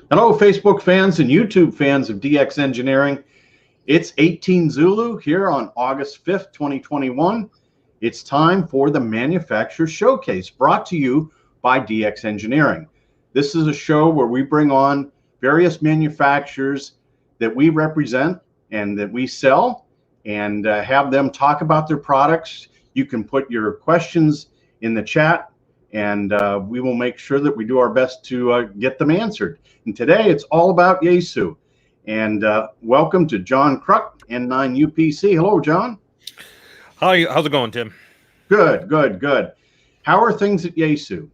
Hello, Facebook fans and YouTube fans of DX Engineering. It's 18 Zulu here on August 5th, 2021. It's time for the Manufacturer Showcase brought to you by DX Engineering. This is a show where we bring on various manufacturers that we represent and that we sell and have them talk about their products. You can put your questions in the chat and we will make sure that we do our best to get them answered. And today it's all about Yaesu. And welcome to John Krunk, N9UPC. Hello, John. How's it going, Tim? Good. How are things at Yaesu?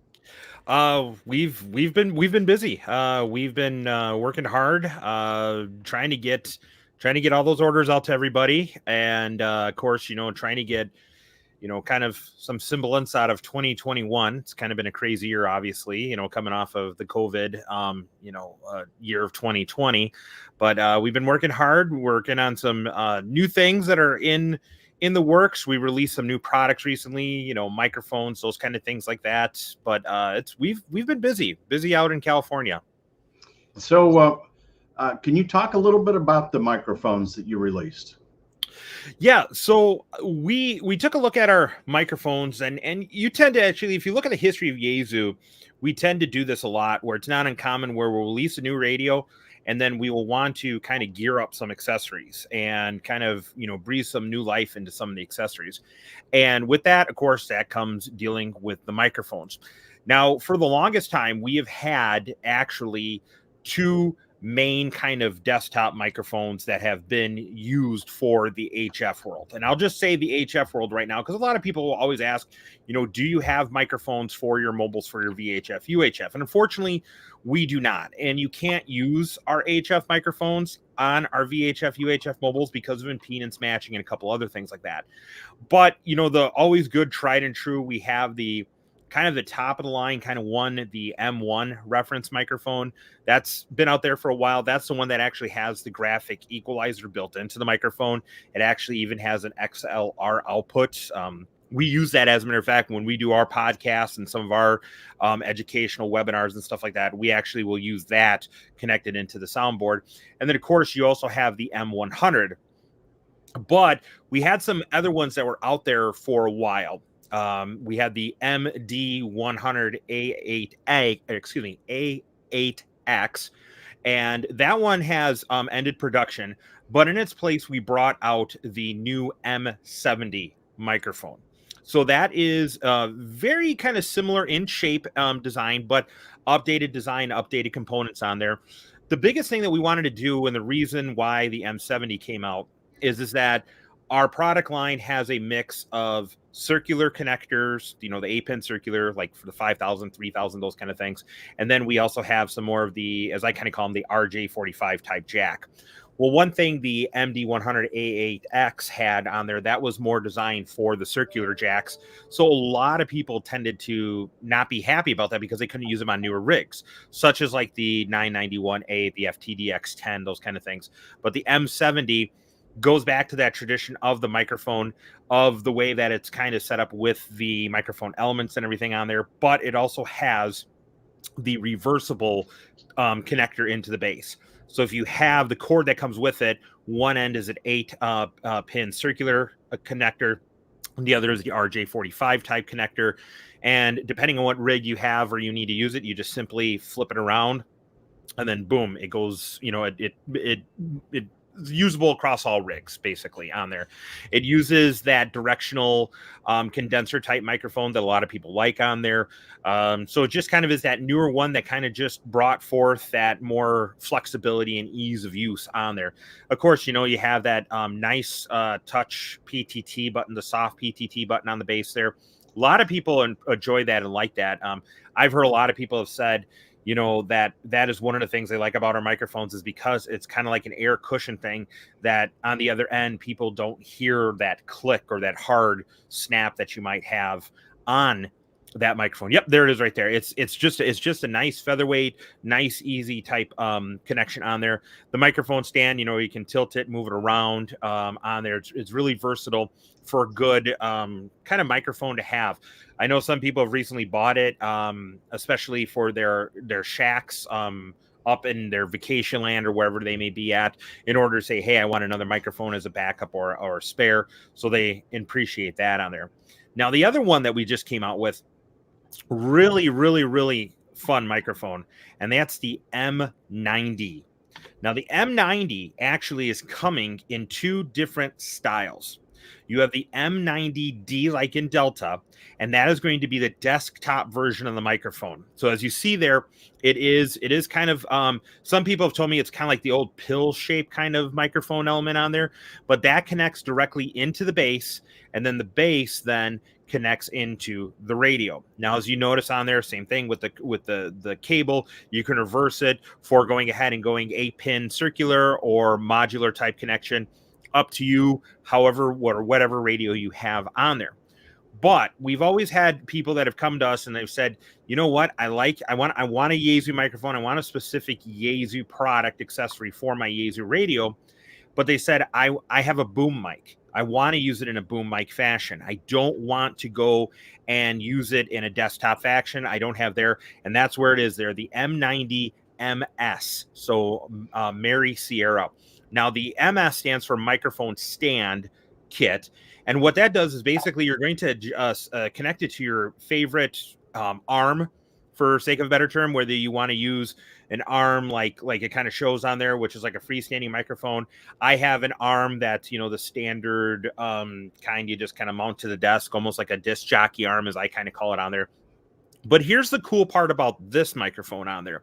We've been busy. We've been working hard, trying to get all those orders out to everybody, and of course, trying to get kind of some semblance out of 2021. It's kind of been a crazy year, obviously, coming off of the COVID, year of 2020. But we've been working hard, working on some new things that are in the works. We released some new products recently, microphones, those kind of things like that. But we've been busy out in California. So can you talk a little bit about the microphones that you released? Yeah, so we took a look at our microphones, and you tend to actually, if you look at the history of Yaesu, we tend to do this a lot, where it's not uncommon where we'll release a new radio, and then we will want to kind of gear up some accessories and kind of, breathe some new life into some of the accessories. And with that, of course, that comes dealing with the microphones. Now, for the longest time, we have had actually two main kind of desktop microphones that have been used for the HF world. And I'll just say the HF world right now, because a lot of people will always ask, do you have microphones for your mobiles for your VHF, UHF? And unfortunately, we do not. And you can't use our HF microphones on our VHF, UHF mobiles because of impedance matching and a couple other things like that. But, the always good tried and true, we have the kind of the top of the line kind of one, the M1 reference microphone that's been out there for a while. That's the one that actually has the graphic equalizer built into the microphone. It actually even has an XLR output. We use that, as a matter of fact, when we do our podcasts and some of our educational webinars and stuff like that. We actually will use that connected into the soundboard. And then, of course, you also have the M100. But we had some other ones that were out there for a while. We had the A8X, and that one has ended production. But in its place, we brought out the new M70 microphone. So that is very kind of similar in shape, design, but updated design, updated components on there. The biggest thing that we wanted to do, and the reason why the M70 came out, is that our product line has a mix of circular connectors, the 8-pin circular, like for the 5,000, 3,000, those kind of things. And then we also have some more of the, as I kind of call them, the RJ45 type jack. Well, one thing the MD100A8X had on there, that was more designed for the circular jacks. So a lot of people tended to not be happy about that because they couldn't use them on newer rigs, such as like the 991A, the FTDX10, those kind of things. But the M70 goes back to that tradition of the microphone, of the way that it's kind of set up with the microphone elements and everything on there, but it also has the reversible connector into the base. So if you have the cord that comes with it, one end is an 8-pin circular connector, and the other is the RJ45 type connector. And depending on what rig you have or you need to use it, you just simply flip it around, and then boom, it goes, it's usable across all rigs basically on there. It uses that directional condenser type microphone that a lot of people like on there. So it just kind of is that newer one that kind of just brought forth that more flexibility and ease of use on there. Of course, you have that nice touch PTT button, the soft PTT button on the base there. A lot of people enjoy that and like that. I've heard a lot of people have said, that is one of the things they like about our microphones, is because it's kind of like an air cushion thing, that on the other end, people don't hear that click or that hard snap that you might have on that microphone. Yep, there it is right there. It's just a nice featherweight, nice, easy type connection on there. The microphone stand, you can tilt it, move it around on there. It's really versatile for a good kind of microphone to have. I know some people have recently bought it, especially for their shacks up in their vacation land or wherever they may be at in order to say, hey, I want another microphone as a backup or a spare. So they appreciate that on there. Now, the other one that we just came out with, really, really, really fun microphone, and that's the M90. Now, the M90 actually is coming in two different styles. You have the M90D, like in Delta, and that is going to be the desktop version of the microphone. So as you see there, it is kind of, some people have told me it's kind of like the old pill shape kind of microphone element on there, but that connects directly into the base, and then the base then connects into the radio. Now, as you notice on there, same thing with the cable. You can reverse it for going ahead and going 8-pin circular or modular type connection, up to you, however, whatever radio you have on there. But we've always had people that have come to us and they've said, you know what, I want a Yaesu microphone. I want a specific Yaesu product accessory for my Yaesu radio. But they said, I have a boom mic. I want to use it in a boom mic fashion. I don't want to go and use it in a desktop fashion. I don't have there. And that's where it is there, the M90 MS. So Mary Sierra. Now, the MS stands for microphone stand kit. And what that does is basically you're going to connect it to your favorite arm, for sake of a better term, whether you want to use an arm like it kind of shows on there, which is like a freestanding microphone. I have an arm that's, the standard kind you just kind of mount to the desk, almost like a disc jockey arm, as I kind of call it on there. But here's the cool part about this microphone on there.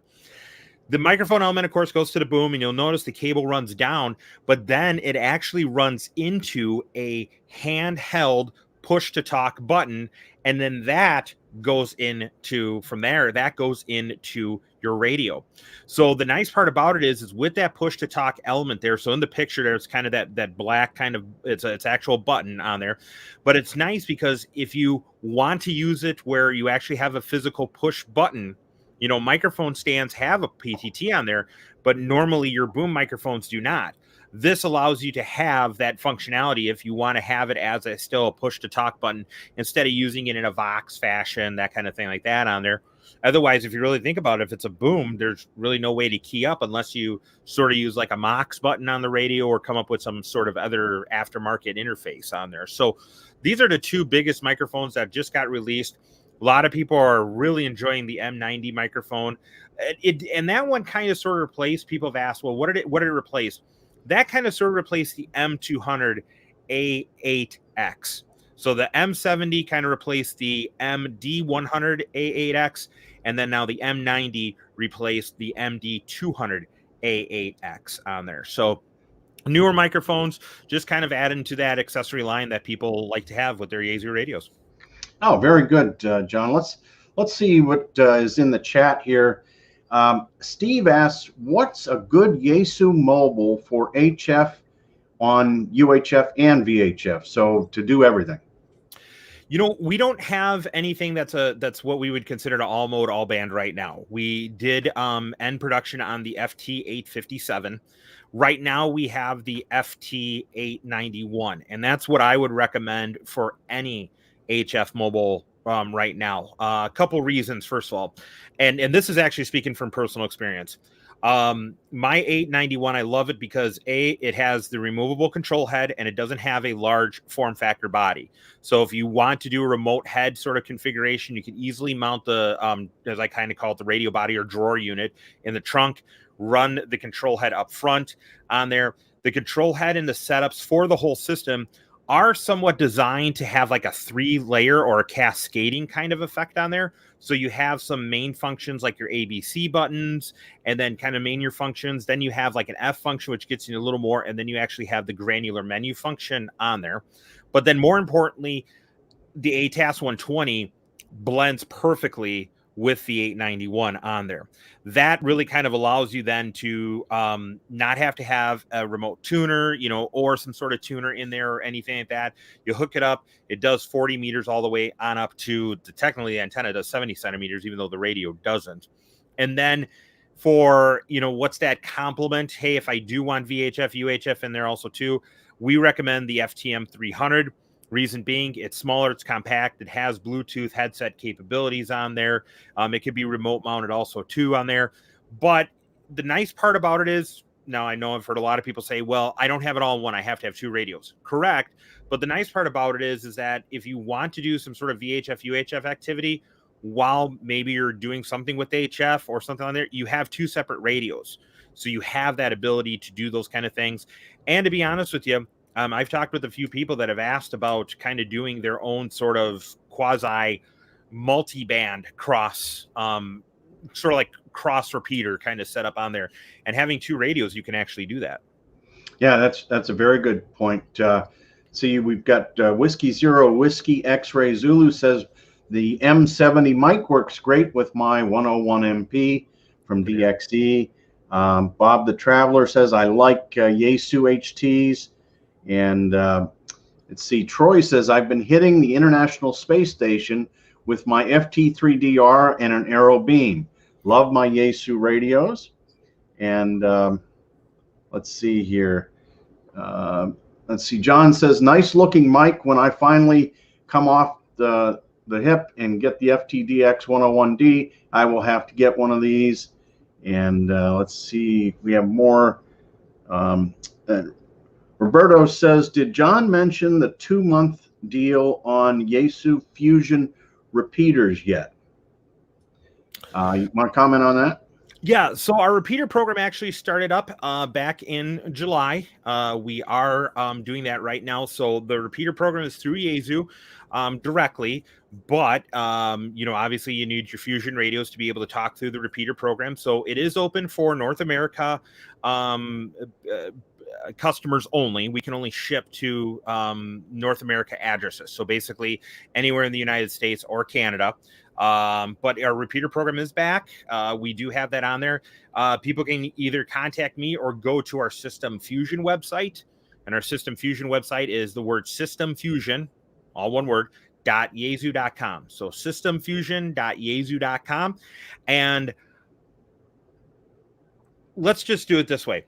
The microphone element, of course, goes to the boom, and you'll notice the cable runs down, but then it actually runs into a handheld push-to-talk button, and then that goes into, from there, that goes into your radio. So the nice part about it is with that push-to-talk element there, so in the picture there's kind of that black kind of, it's actual button on there, but it's nice because if you want to use it where you actually have a physical push button, microphone stands have a PTT on there, but normally your boom microphones do not. This allows you to have that functionality if you want to have it as still a push to talk button instead of using it in a Vox fashion, that kind of thing like that on there. Otherwise, if you really think about it, if it's a boom, there's really no way to key up unless you sort of use like a Mox button on the radio or come up with some sort of other aftermarket interface on there. So these are the two biggest microphones that just got released. A lot of people are really enjoying the M90 microphone. And that one kind of sort of replaced, people have asked, well, what did it replace? That kind of sort of replaced the M200 A8X. So the M70 kind of replaced the MD100 A8X. And then now the M90 replaced the MD200 A8X on there. So newer microphones, just kind of adding to that accessory line that people like to have with their Yaesu radios. Oh, very good, John. Let's see what is in the chat here. Steve asks, what's a good Yaesu mobile for HF on UHF and VHF? So to do everything. We don't have anything that's what we would consider an all mode, all band right now. We did end production on the FT857. Right now we have the FT891, and that's what I would recommend for any HF mobile right now. A couple reasons. First of all, and this is actually speaking from personal experience. My 891, I love it because it has the removable control head and it doesn't have a large form factor body. So if you want to do a remote head sort of configuration, you can easily mount the, as I kind of call it, the radio body or drawer unit in the trunk, run the control head up front on there. The control head and the setups for the whole system are somewhat designed to have like a 3-layer or a cascading kind of effect on there. So you have some main functions like your ABC buttons and then kind of main your functions. Then you have like an F function, which gets you a little more. And then you actually have the granular menu function on there. But then more importantly, the ATAS 120 blends perfectly with the 891 on there. That really kind of allows you then to not have to have a remote tuner, or some sort of tuner in there or anything like that. You hook it up. It does 40 meters all the way on up to technically the antenna does 70 centimeters, even though the radio doesn't. And then for, what's that complement? Hey, if I do want VHF, UHF in there also too, we recommend the FTM 300. Reason being, it's smaller, it's compact, it has Bluetooth headset capabilities on there. It could be remote mounted also too on there. But the nice part about it is, now I know I've heard a lot of people say, well, I don't have it all in one. I have to have two radios. Correct. But the nice part about it is that if you want to do some sort of VHF, UHF activity, while maybe you're doing something with HF or something on there, you have two separate radios. So you have that ability to do those kind of things. And to be honest with you, I've talked with a few people that have asked about kind of doing their own sort of quasi multi-band cross, sort of like cross repeater kind of setup on there, and having two radios, you can actually do that. Yeah, that's a very good point. See, we've got Whiskey Zero Whiskey X-Ray Zulu says the M70 mic works great with my 101 MP from DXE. Bob the Traveler says I like Yaesu HTs. And let's see, Troy says I've been hitting the International Space Station with my FT3DR and an Aero Beam. Love my Yaesu radios. And let's see here. Let's see, John says, nice looking mic. When I finally come off the hip and get the FTDX 101D, I will have to get one of these. And let's see, we have more. Roberto says, did John mention the 2-month deal on Yaesu Fusion repeaters yet? You want to comment on that? Yeah, so our repeater program actually started up back in July. We are doing that right now. So the repeater program is through Yaesu directly, but obviously you need your Fusion radios to be able to talk through the repeater program. So it is open for North America customers only. We can only ship to North America addresses. So basically anywhere in the United States or Canada. But our repeater program is back. We do have that on there. People can either contact me or go to our System Fusion website. And our System Fusion website is the word System Fusion, all one word, .yaesu.com. So systemfusion.yaesu.com. And let's just do it this way.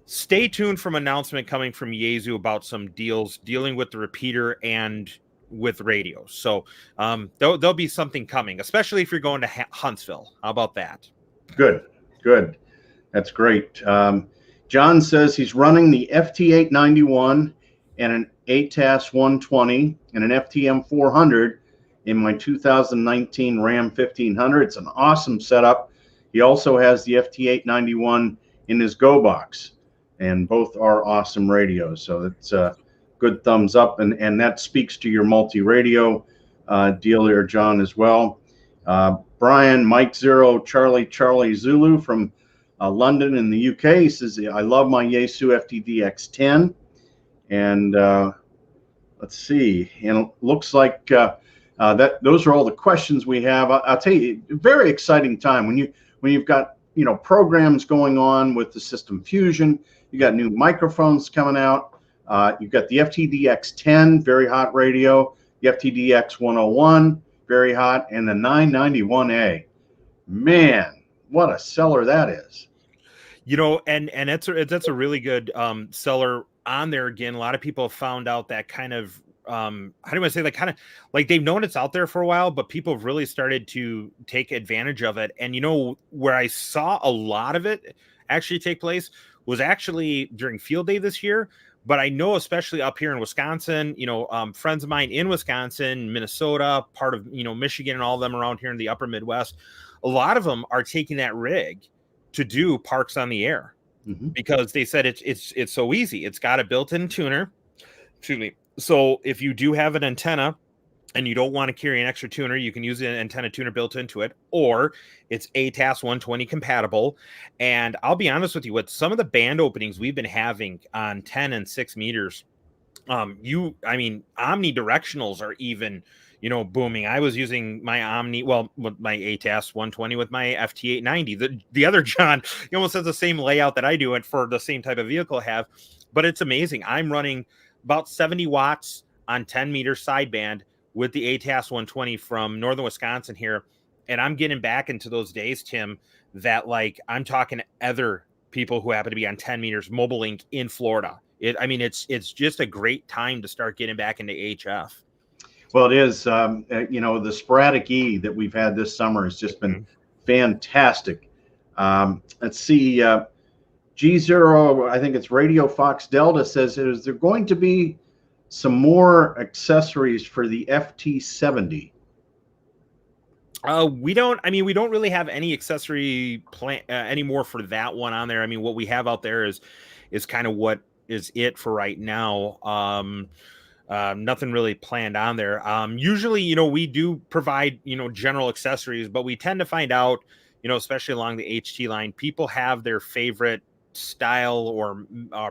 Stay tuned from announcement coming from Yaesu about some deals dealing with the repeater and with radios. So there'll be something coming, especially if you're going to Huntsville. How about that? Good. That's great. John says he's running the FT891 and an ATAS 120 and an FTM 400 in my 2019 Ram 1500. It's an awesome setup. He also has the FT891 in his Go box, and both are awesome radios. So it's good thumbs up, and that speaks to your multi-radio deal here, John, as well. Brian, Mike Zero, Charlie Zulu from London in the UK says, I love my Yaesu FTDX10. And let's see, and it looks like those are all the questions we have. I'll tell you, very exciting time when you've got programs going on with the System Fusion. You got new microphones coming out. You've got the FTDX10, very hot radio, the FTDX 101, very hot, and the 991A. Man, what a seller that is. And that's a really good seller on there. Again, a lot of people have found out that kind of how do I say, like, kind of like they've known it's out there for a while, but people have really started to take advantage of it. And where I saw a lot of it actually take place was actually during field day this year. But I know, especially up here in Wisconsin, friends of mine in Wisconsin, Minnesota, part of, Michigan, and all of them around here in the upper Midwest, a lot of them are taking that rig to do Parks on the Air because they said it's so easy. It's got a built-in tuner. Excuse me. So if you do have an antenna and you don't want to carry an extra tuner, you can use an antenna tuner built into it, or it's ATAS 120 compatible. And I'll be honest with you, with some of the band openings we've been having on 10 and 6 meters, omnidirectionals are even, booming. I was using my with my ATAS 120 with my FT890. The other John, he almost has the same layout that I do and for the same type of vehicle I have, but it's amazing. I'm running about 70 watts on 10 meter sideband with the ATAS 120 from northern Wisconsin here. And I'm getting back into those days, Tim, that like I'm talking to other people who happen to be on 10 meters Mobile Link in Florida. It's just a great time to start getting back into HF. Well, it is. The sporadic E that we've had this summer has just been fantastic. Let's see. G0, I think it's Radio Fox Delta, says, is there going to be some more accessories for the FT70? We don't really have any accessory plan anymore for that one on there. I mean, what we have out there is kind of what is it for right now. Nothing really planned on there. Usually, you know, we do provide, you know, general accessories, but we tend to find out, you know, especially along the HT line, people have their favorite style or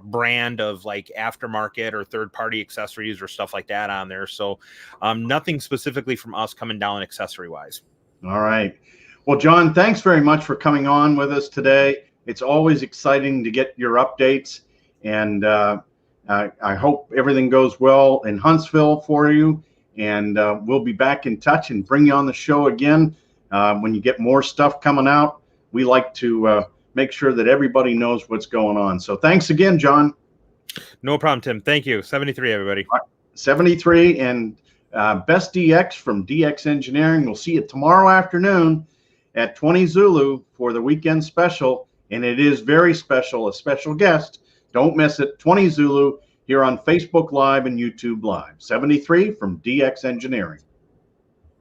brand of like aftermarket or third-party accessories or stuff like that on there. So nothing specifically from us coming down accessory wise. All right. Well, John, thanks very much for coming on with us today. It's always exciting to get your updates, and I hope everything goes well in Huntsville for you. And we'll be back in touch and bring you on the show again when you get more stuff coming out. We like to make sure that everybody knows what's going on. So thanks again, John. No problem, Tim. Thank you. 73, everybody. 73 and Best DX from DX Engineering. We'll see you tomorrow afternoon at 20 Zulu for the weekend special. And it is very special, a special guest. Don't miss it. 20 Zulu here on Facebook Live and YouTube Live. 73 from DX Engineering.